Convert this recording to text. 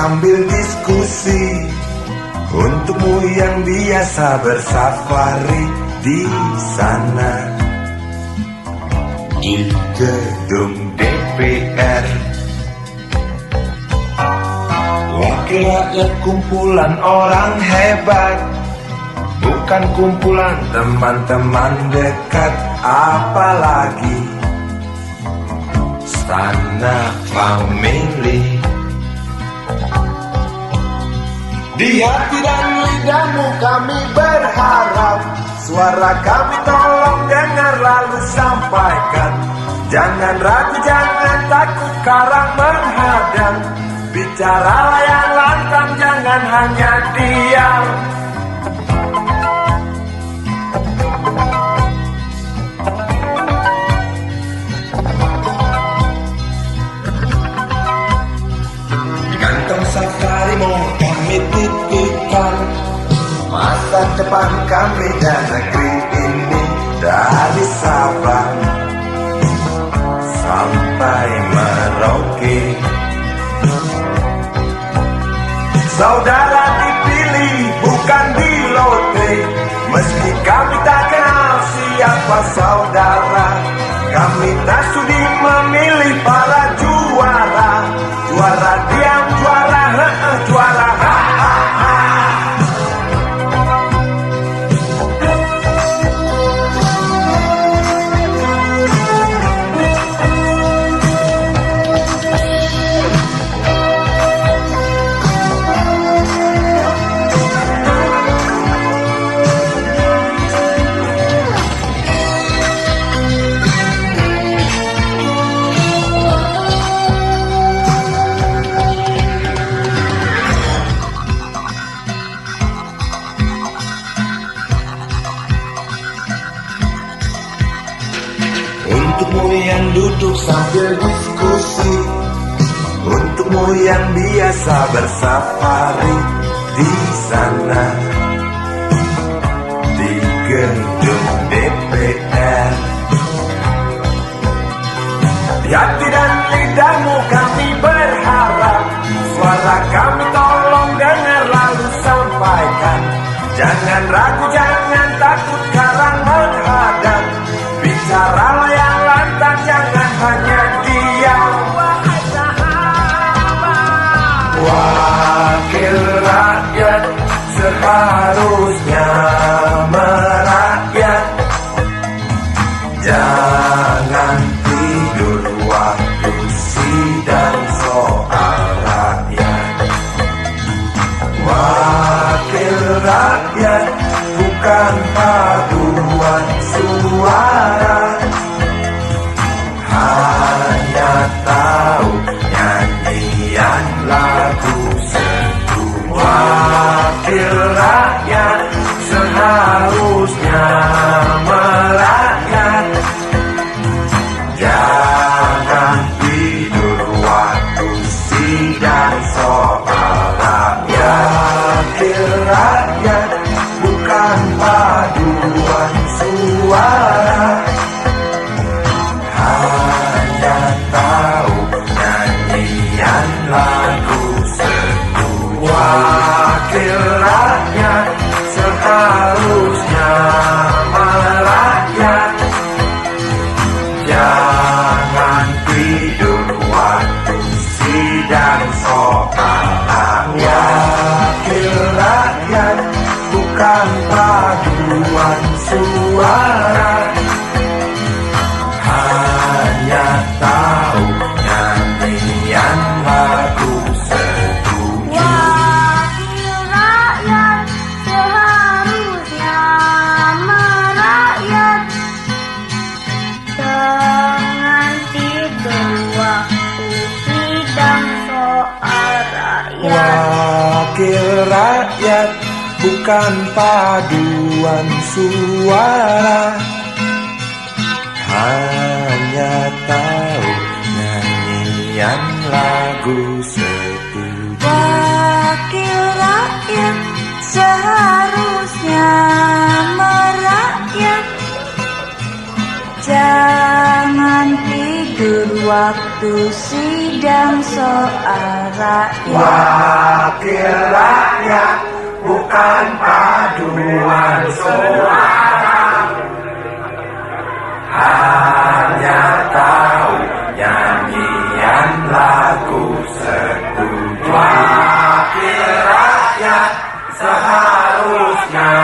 sambil diskusi. Untukmu yang biasa bersafari di sana, di gedung DPR. Wakil rakyat kumpulan orang hebat, bukan kumpulan teman-teman dekat, apalagi sanak family. Di hati dan lidahmu kami berharap, suara kami tolong dengar lalu sampaikan. Jangan ragu, jangan takut karang menghadang, bicaralah yang lantang, jangan hanya diam. Di kantong safarimu kami titipkan masa depan kami dan negeri ini, dari Sabang sampai Merauke. Saudara dipilih bukan di lotre, meski kami tak kenal siapa saudara. Kami tak sudi memilih para juara, juara diam, juara juara Untukmu yang duduk sambil diskusi, untukmu yang biasa bersafari di sana, di gedung DPR. Di hati dan lidahmu kami berharap, suara kami tolong dengar lalu sampaikan. Jangan ragu, jangan takut karang menghadang, bicaralah yang lantang, jangan hanya diam. Wakil rakyat seharusnya merakyat, jangan tidur waktu sidang soal rakyat. Wakil rakyat bukan paduan suara, hanya tahu nyanyian lagu sendu. Wakil rakyat seharusnya merakyat, jangan tidur waktu sidang soal rakyat. Wakil rakyat bukan paduan suara, hanya tahu nyanyian lagu sendu. Wakil rakyat seharusnya merakyat, jangan tidur waktu sidang soal rakyat. Wakil rakyat bukan paduan suara, hanya tahu nyanyian lagu setuju. Wakil rakyat seharusnya merakyat, jangan tidur waktu sidang soal rakyat. Wakil rakyat bukan paduan suara, hanya tahu nyanyian lagu setuju. Wakil rakyat seharusnya merakyat, jangan tidur waktu sidang sidang soal rakyat. Wakil rakyat bukan paduan suara, hanya tahu nyanyian lagu setuju. Wakil rakyat seharusnya